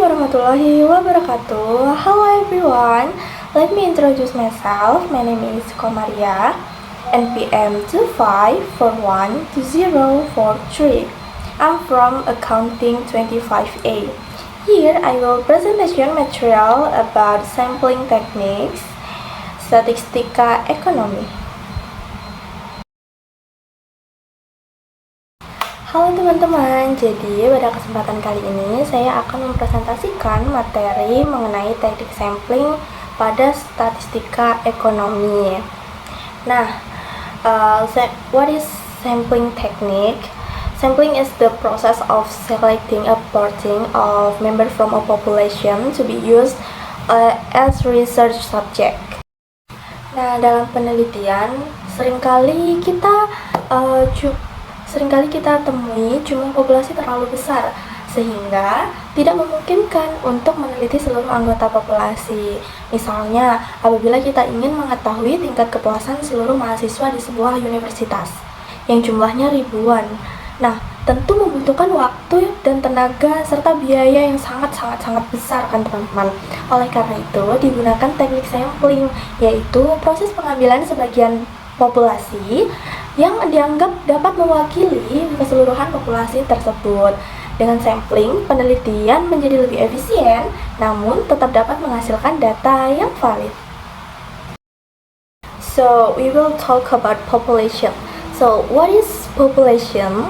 warahmatullahi wabarakatuh. Hello everyone, let me introduce myself. My name is Komaria, NPM 25412043. I'm from Accounting 25A. Here I will presentation material about sampling techniques, statistika ekonomi. Halo teman-teman, jadi pada kesempatan kali ini saya akan mempresentasikan materi mengenai teknik sampling pada statistika ekonomi. Nah, what is sampling technique? Sampling is the process of selecting a portion of member from a population to be used as research subject. Nah, dalam penelitian seringkali kita temui jumlah populasi terlalu besar sehingga tidak memungkinkan untuk meneliti seluruh anggota populasi. Misalnya, apabila kita ingin mengetahui tingkat kepuasan seluruh mahasiswa di sebuah universitas yang jumlahnya ribuan. Nah, tentu membutuhkan waktu dan tenaga serta biaya yang sangat besar kan teman-teman. Oleh karena itu, digunakan teknik sampling, yaitu proses pengambilan sebagian populasi yang dianggap dapat mewakili keseluruhan populasi tersebut. Dengan sampling, penelitian menjadi lebih efisien, namun tetap dapat menghasilkan data yang valid. So, we will talk about population. So, what is population?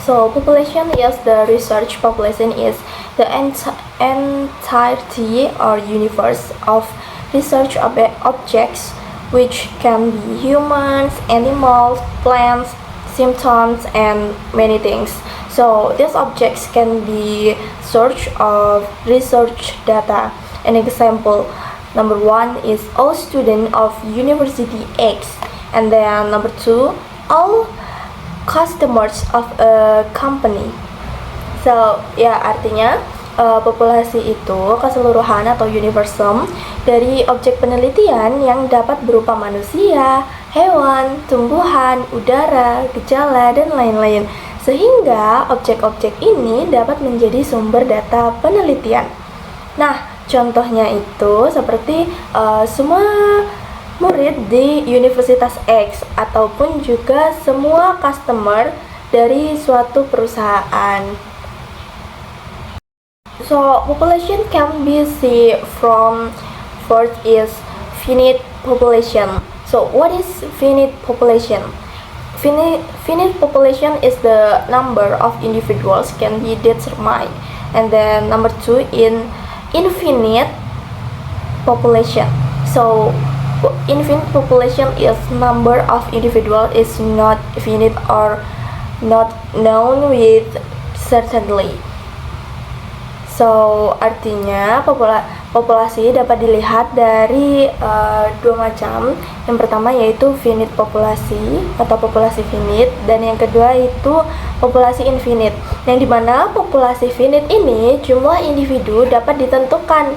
So, population is the research population is the entirety or universe of research objects, which can be humans, animals, plants, symptoms, and many things. So these objects can be source of research data. An example, number 1 is all students of University X, and then number 2, all customers of a company. So ya, artinya populasi itu keseluruhan atau universum dari objek penelitian yang dapat berupa manusia, hewan, tumbuhan, udara, gejala, dan lain-lain. Sehingga objek-objek ini dapat menjadi sumber data penelitian. Nah, contohnya itu seperti semua murid di Universitas X ataupun juga semua customer dari suatu perusahaan. So, population can be seen from first is finite population. So, what is finite population? Finite population is the number of individuals can be determined. And then number 2 in infinite population. So, infinite population is number of individuals is not finite or not known with certainty. So, artinya populasi dapat dilihat dari dua macam. Yang pertama yaitu finite populasi atau populasi finite, dan yang kedua itu populasi infinite. Yang dimana populasi finite ini jumlah individu dapat ditentukan.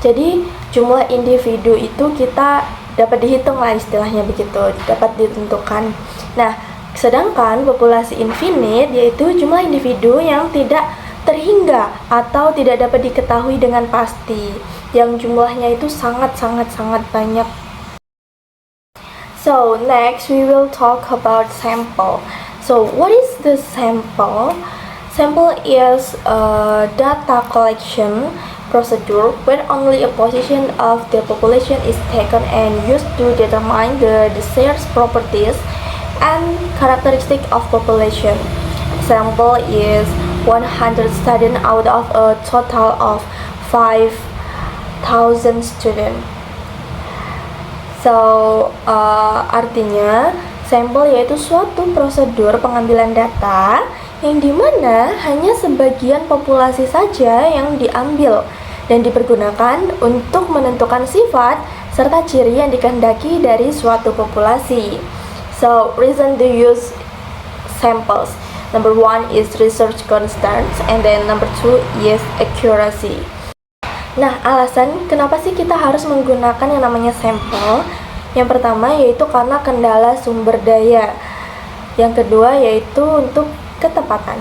Jadi jumlah individu itu kita dapat dihitung lah, istilahnya begitu, dapat ditentukan. Nah, sedangkan populasi infinite yaitu jumlah individu yang tidak terhingga atau tidak dapat diketahui dengan pasti, yang jumlahnya itu sangat banyak. So next we will talk about sample. So what is the sample? Sample is a data collection procedure where only a portion of the population is taken and used to determine the desired properties and characteristics of population. Sample is 100 students out of a total of 5,000 students. So, artinya sampel yaitu suatu prosedur pengambilan data yang dimana hanya sebagian populasi saja yang diambil dan dipergunakan untuk menentukan sifat serta ciri yang dikehendaki dari suatu populasi. So, reason to use samples. Number 1 is research constants, and then number 2 is accuracy. Nah, alasan kenapa sih kita harus menggunakan yang namanya sampel? Yang pertama yaitu karena kendala sumber daya. Yang kedua yaitu untuk ketepatan.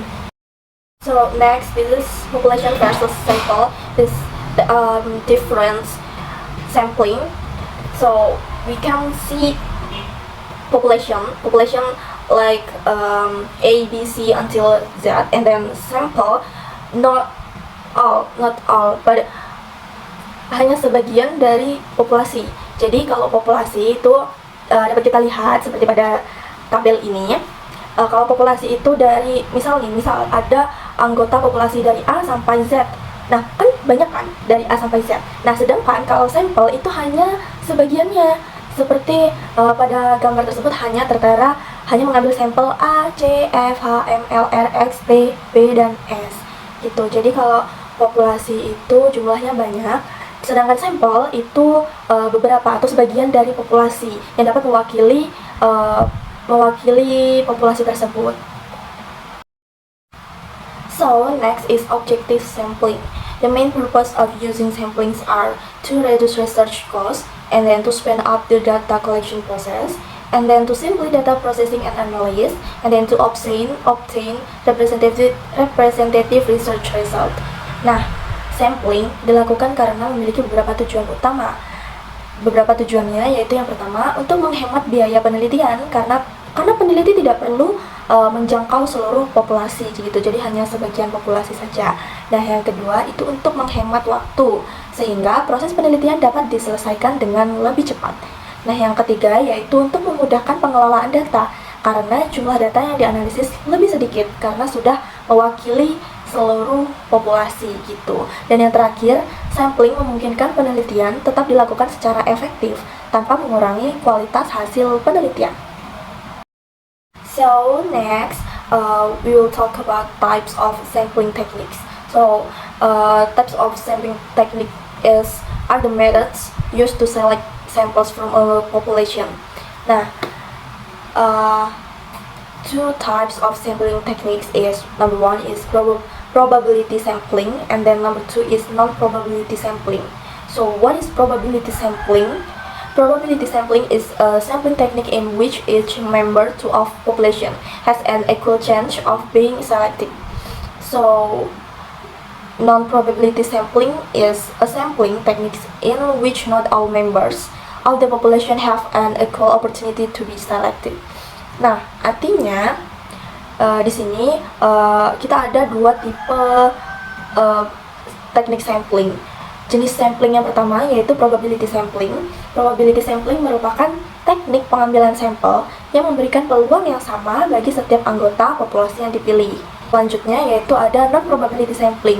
So next, this is population versus sample. This different sampling. So we can see population like A, B, C until Z, and then sample not all, but hanya sebagian dari populasi. Jadi kalau populasi itu dapat kita lihat seperti pada tabel ini. Kalau populasi itu dari misal ada anggota populasi dari A sampai Z. Nah, kan banyak kan dari A sampai Z. Nah, sedangkan kalau sampel itu hanya sebagiannya. Seperti pada gambar tersebut hanya mengambil sampel A, C, F, H, M, L, R, X, T, B, dan S. Gitu. Jadi kalau populasi itu jumlahnya banyak, sedangkan sampel itu beberapa atau sebagian dari populasi yang dapat mewakili populasi tersebut. So next is objective sampling. The main purpose of using samplings are to reduce research costs, and then to speed up the data collection process, and then to simply data processing and analysis, and then to obtain representative research result. Nah, sampling dilakukan karena memiliki beberapa tujuan utama. Beberapa tujuannya yaitu yang pertama, untuk menghemat biaya penelitian karena peneliti tidak perlu menjangkau seluruh populasi gitu, jadi hanya sebagian populasi saja. Nah, yang kedua itu untuk menghemat waktu sehingga proses penelitian dapat diselesaikan dengan lebih cepat. Nah, yang ketiga yaitu untuk memudahkan pengelolaan data karena jumlah data yang dianalisis lebih sedikit karena sudah mewakili seluruh populasi gitu. Dan yang terakhir, sampling memungkinkan penelitian tetap dilakukan secara efektif tanpa mengurangi kualitas hasil penelitian. So next, we will talk about types of sampling techniques. So types of sampling technique are the methods used to select samples from a population. Nah, two types of sampling techniques is number one is probability sampling, and then number two is non-probability sampling. So what is probability sampling? Probability sampling is a sampling technique in which each member of population has an equal chance of being selected. So non-probability sampling is a sampling technique in which not all members of the population have an equal opportunity to be selected. Nah, artinya di sini kita ada dua tipe teknik sampling. Jenis sampling yang pertama yaitu probability sampling. Probability sampling merupakan teknik pengambilan sampel yang memberikan peluang yang sama bagi setiap anggota populasi yang dipilih. Selanjutnya yaitu ada non-probability sampling.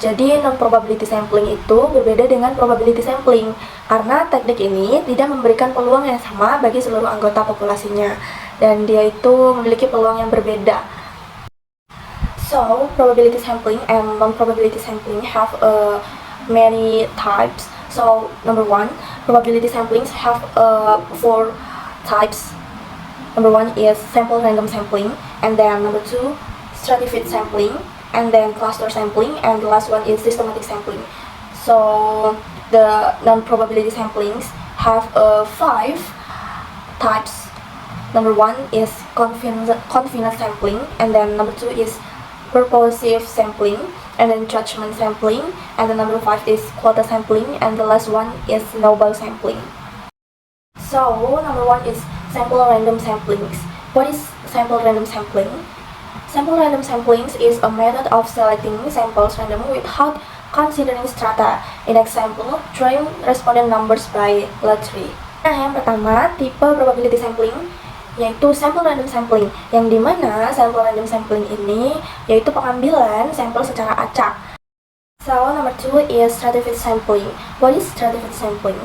Jadi non-probability sampling itu berbeda dengan probability sampling karena teknik ini tidak memberikan peluang yang sama bagi seluruh anggota populasinya dan dia itu memiliki peluang yang berbeda. So, probability sampling and non-probability sampling have many types. So number one, probability samplings have 4 types. Number one is sample random sampling, and then number two, stratified sampling, and then cluster sampling, and the last one is systematic sampling. So the non-probability samplings have 5 types. Number one is confidence sampling, and then number two is purposive sampling, and then judgment sampling, and the number 5 is quota sampling, and the last one is noble sampling. So number one is sample random samplings. What is sample random sampling? Sample random samplings is a method of selecting samples randomly without considering strata. In example, drawing respondent numbers by lottery. Nah, yang pertama tipe probability sampling yaitu sample random sampling, yang dimana sample random sampling ini yaitu pengambilan sampel secara acak. So number 2 is stratified sampling. What is stratified sampling?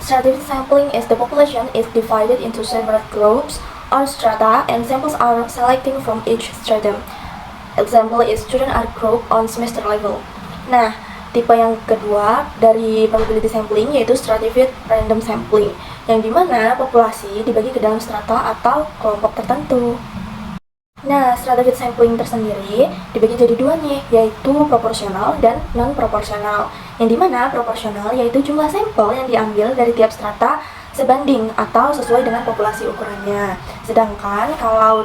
Stratified sampling is the population is divided into several groups or strata, and samples are selecting from each stratum. Example is student are grouped on semester level. Nah, tipe yang kedua dari probability sampling yaitu stratified random sampling, yang dimana populasi dibagi ke dalam strata atau kelompok tertentu. Nah, stratified sampling tersendiri dibagi jadi dua nih, yaitu proporsional dan non-proporsional. Yang dimana proporsional yaitu jumlah sampel yang diambil dari tiap strata sebanding atau sesuai dengan populasi ukurannya. Sedangkan kalau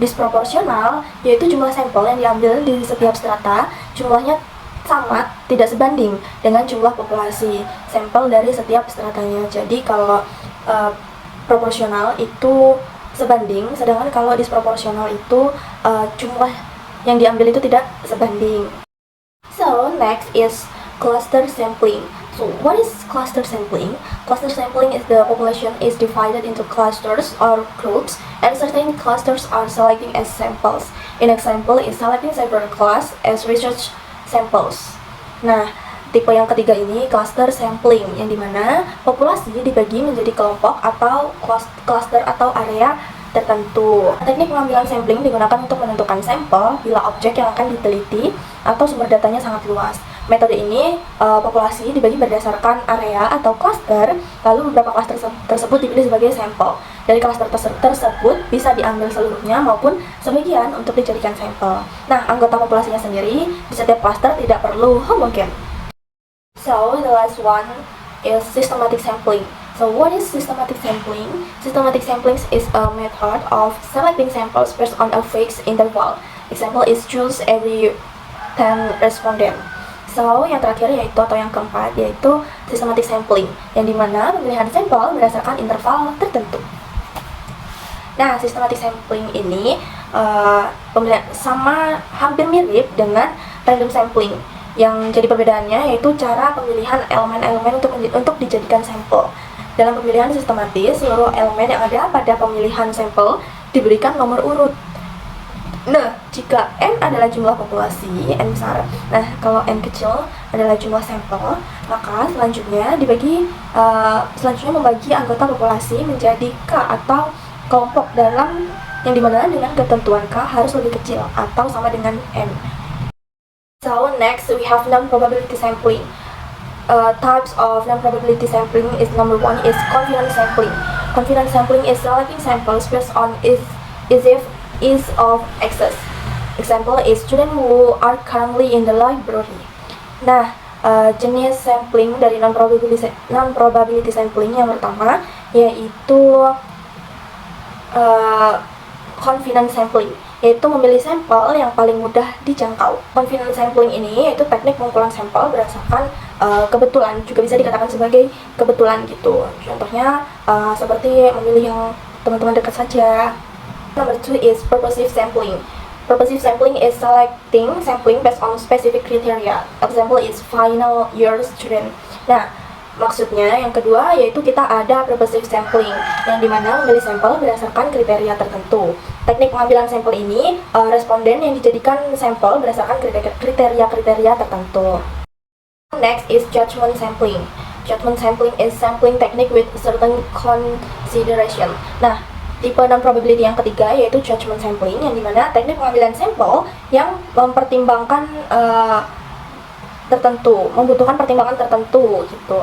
disproporsional, yaitu jumlah sampel yang diambil di setiap strata jumlahnya sama, tidak sebanding dengan jumlah populasi sampel dari setiap stratanya. Jadi kalau proporsional itu sebanding, sedangkan kalau disproporsional itu jumlah yang diambil itu tidak sebanding. So next is cluster sampling. So what is cluster sampling? Cluster sampling is the population is divided into clusters or groups, and certain clusters are selecting as samples. An example is selecting several class as research samples. Nah, tipe yang ketiga ini cluster sampling, yang dimana populasi dibagi menjadi kelompok atau cluster atau area tertentu. Teknik pengambilan sampling digunakan untuk menentukan sampel bila objek yang akan diteliti atau sumber datanya sangat luas. Metode ini populasi dibagi berdasarkan area atau cluster, lalu beberapa cluster tersebut dipilih sebagai sampel. Dari cluster tersebut bisa diambil seluruhnya maupun sebagian untuk dijadikan sampel. Nah, anggota populasinya sendiri di setiap cluster tidak perlu homogen. So, the last one is systematic sampling. So what is systematic sampling? Systematic sampling is a method of selecting samples based on a fixed interval. Example is choose every 10 respondent. So yang terakhir yaitu atau yang keempat yaitu systematic sampling, yang dimana pemilihan sampel berdasarkan interval tertentu. Nah, systematic sampling ini pemilihan sama hampir mirip dengan random sampling. Yang jadi perbedaannya yaitu cara pemilihan elemen-elemen untuk dijadikan sampel. Dalam pemilihan sistematis, seluruh elemen yang ada pada pemilihan sampel diberikan nomor urut. Nah, jika N adalah jumlah populasi, N besar. Nah, kalau N kecil adalah jumlah sampel, maka selanjutnya membagi anggota populasi menjadi K atau kelompok dalam yang dimana dengan ketentuan K harus lebih kecil atau sama dengan N. So next we have non-probability sampling. Types of non-probability sampling is number one is confidence sampling. Confidence sampling is selecting samples based on ease of access. Example is students who are currently in the library. Nah, jenis sampling dari non-probability sampling yang pertama yaitu confidence sampling, yaitu memilih sampel yang paling mudah dijangkau. Confidence sampling ini yaitu teknik pengumpulan sampel berdasarkan kebetulan, juga bisa dikatakan sebagai kebetulan gitu. Contohnya seperti memilih yang teman-teman dekat saja. Number two is purposive sampling. Purposive sampling is selecting sampling based on specific criteria. Example is final year student. Nah, maksudnya yang kedua yaitu kita ada purposive sampling, yang dimana memilih sampel berdasarkan kriteria tertentu. Teknik pengambilan sampel ini responden yang dijadikan sampel berdasarkan kriteria tertentu. Next is judgment sampling. Judgment sampling is sampling technique with certain consideration. Nah, tipe non-probability yang ketiga yaitu judgment sampling, yang dimana teknik pengambilan sampel yang mempertimbangkan membutuhkan pertimbangan tertentu gitu.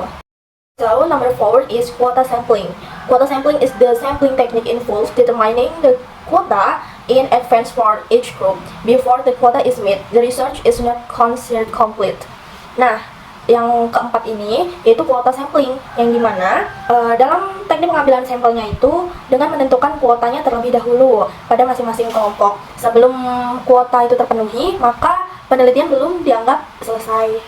So number four is quota sampling. Quota sampling is the sampling technique involves determining the quota in advance for each group. Before the quota is met, the research is not considered complete. Nah, yang keempat ini yaitu kuota sampling, yang dimana dalam teknik pengambilan sampelnya itu dengan menentukan kuotanya terlebih dahulu pada masing-masing kelompok. Sebelum kuota itu terpenuhi, maka penelitian belum dianggap selesai.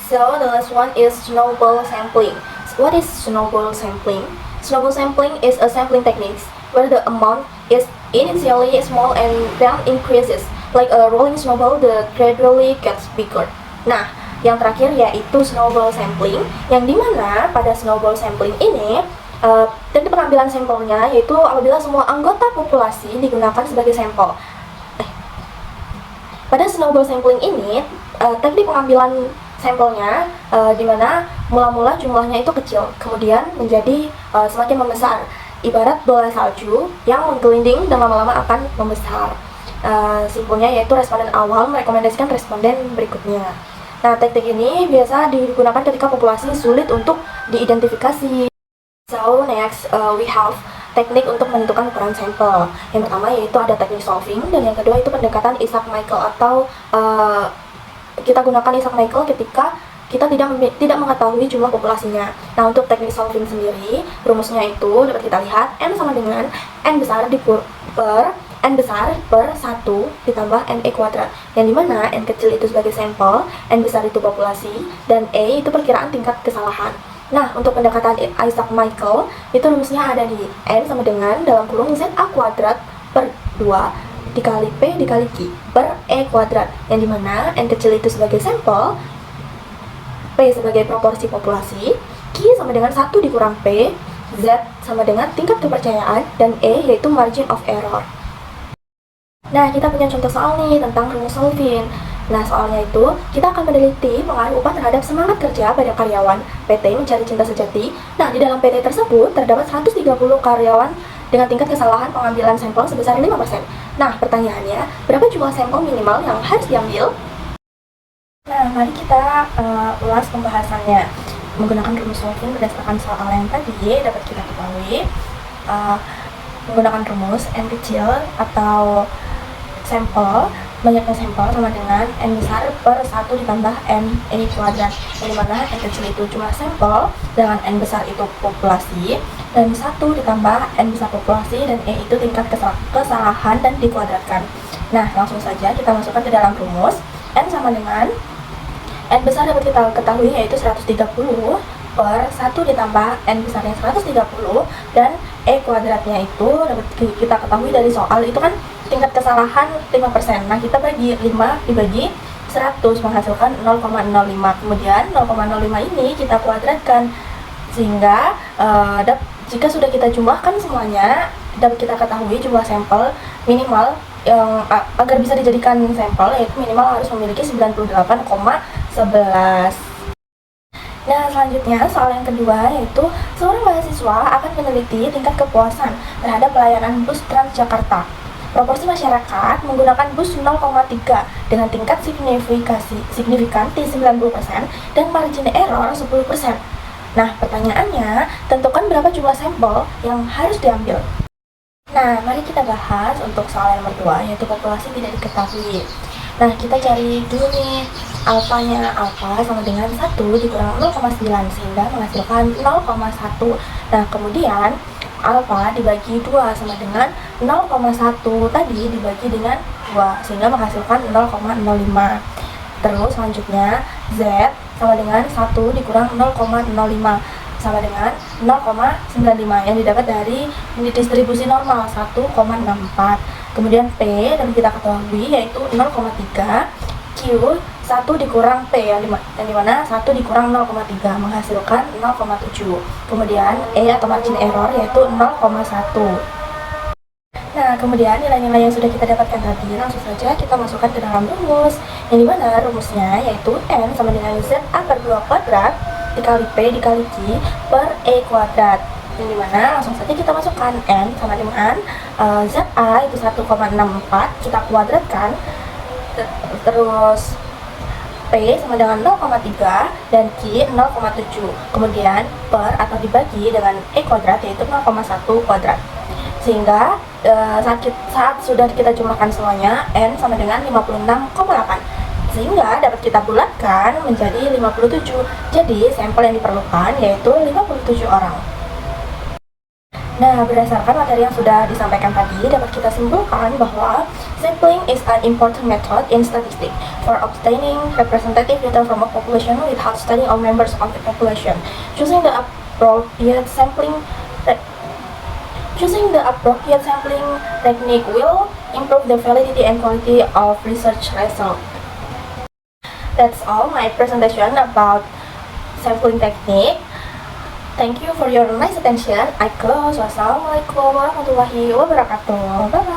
So the last one is snowball sampling. What is snowball sampling? Snowball sampling is a sampling technique where the amount is initially small and then increases. Like a rolling snowball, the gradually gets bigger. Nah, yang terakhir yaitu snowball sampling, yang dimana pada snowball sampling ini teknik pengambilan sampelnya yaitu apabila semua anggota populasi digunakan sebagai sampel. Pada snowball sampling ini teknik pengambilan sampelnya dimana mula-mula jumlahnya itu kecil, kemudian menjadi semakin membesar, ibarat bola salju yang menggelinding dan lama-lama akan membesar. Simpulnya yaitu responden awal merekomendasikan responden berikutnya. Nah, teknik ini biasa digunakan ketika populasi sulit untuk diidentifikasi. So next we have teknik untuk menentukan ukuran sampel. Yang pertama yaitu ada teknik solving, dan yang kedua itu pendekatan Isaac-Michael atau kita gunakan Isaac-Michael ketika kita tidak mengetahui jumlah populasinya. Nah, untuk teknik solving sendiri rumusnya itu dapat kita lihat N sama dengan N besar per N besar per 1 ditambah NE kuadrat, yang dimana N kecil itu sebagai sampel, N besar itu populasi, dan E itu perkiraan tingkat kesalahan. Nah, untuk pendekatan Isaac-Michael, itu rumusnya ada di N sama dengan dalam kurung ZA kuadrat per 2 dikali P dikali Q per E kuadrat, yang dimana N kecil itu sebagai sampel, P sebagai proporsi populasi, Q sama dengan 1 dikurang P, Z sama dengan tingkat kepercayaan, dan E yaitu margin of error. Nah, kita punya contoh soal nih tentang rumus solving. Nah, soalnya itu kita akan meneliti pengaruh upah terhadap semangat kerja pada karyawan PT Mencari Cinta Sejati. Nah, di dalam PT tersebut terdapat 130 karyawan dengan tingkat kesalahan pengambilan sampel sebesar 5%. Nah, pertanyaannya, berapa jumlah sampel minimal yang harus diambil? Nah, mari kita ulas pembahasannya. Menggunakan rumus solving berdasarkan soal yang tadi dapat kita ketahui menggunakan rumus N kecil atau sampel, banyaknya sampel sama dengan N besar per 1 ditambah NE kuadrat, yang dimana N kecil itu jumlah sampel, dengan N besar itu populasi, dan 1 ditambah N besar populasi, dan E itu tingkat kesalahan dan dikuadratkan. Nah, langsung saja kita masukkan ke dalam rumus. N sama dengan N besar dapat kita ketahui yaitu 130 per 1 ditambah N besarnya 130, dan E kuadratnya itu dapat kita ketahui dari soal itu kan tingkat kesalahan 5%. Nah, kita bagi 5 dibagi 100 menghasilkan 0,05. Kemudian 0,05 ini kita kuadratkan sehingga jika sudah kita jumlahkan semuanya dapat kita ketahui jumlah sampel minimal yang agar bisa dijadikan sampel yaitu minimal harus memiliki 98,11. Nah, selanjutnya soal yang kedua yaitu seorang mahasiswa akan meneliti tingkat kepuasan terhadap pelayanan bus Transjakarta. Proporsi masyarakat menggunakan bus 0,3 dengan tingkat signifikansi 90% dan margin error 10%. Nah, pertanyaannya, tentukan berapa jumlah sampel yang harus diambil. Nah, mari kita bahas untuk soal yang nomor 2 yaitu populasi tidak diketahui. Nah, kita cari dulu nih alfanya. Alfa sama dengan 1 dikurang 0,9 sehingga menghasilkan 0,1. Nah, kemudian alfa dibagi 2 sama dengan 0,1 tadi dibagi dengan 2 sehingga menghasilkan 0,05. Terus selanjutnya Z sama dengan 1 dikurang 0,05 sama dengan 0,95 yang didapat dari distribusi normal 1,64. Kemudian P dan kita ketahui yaitu 0,3, Q 1 dikurang P yang dimana 1 dikurang 0,3 menghasilkan 0,7. Kemudian E atau margin error yaitu 0,1. Nah, kemudian nilai-nilai yang sudah kita dapatkan tadi langsung saja kita masukkan ke dalam rumus, yang dimana rumusnya yaitu N sama dengan ZA per 2 kuadrat dikali P dikali Q per E kuadrat, yang dimana langsung saja kita masukkan N sama dengan ZA itu 1,64 kita kuadratkan, terus P sama dengan 0,3 dan Q 0,7, kemudian per atau dibagi dengan E kuadrat yaitu 0,1 kuadrat, sehingga saat sudah kita jumlahkan semuanya N sama dengan 56,8 sehingga dapat kita bulatkan menjadi 57. Jadi sampel yang diperlukan yaitu 57 orang. Nah, berdasarkan materi yang sudah disampaikan tadi dapat kita simpulkan bahwa sampling is an important method in statistics for obtaining representative data from a population without studying all members of the population. Choosing the appropriate sampling technique will improve the validity and quality of research results. That's all my presentation about sampling technique. Thank you for your nice attention. I close. Wassalamualaikum warahmatullahi wabarakatuh. Bye bye.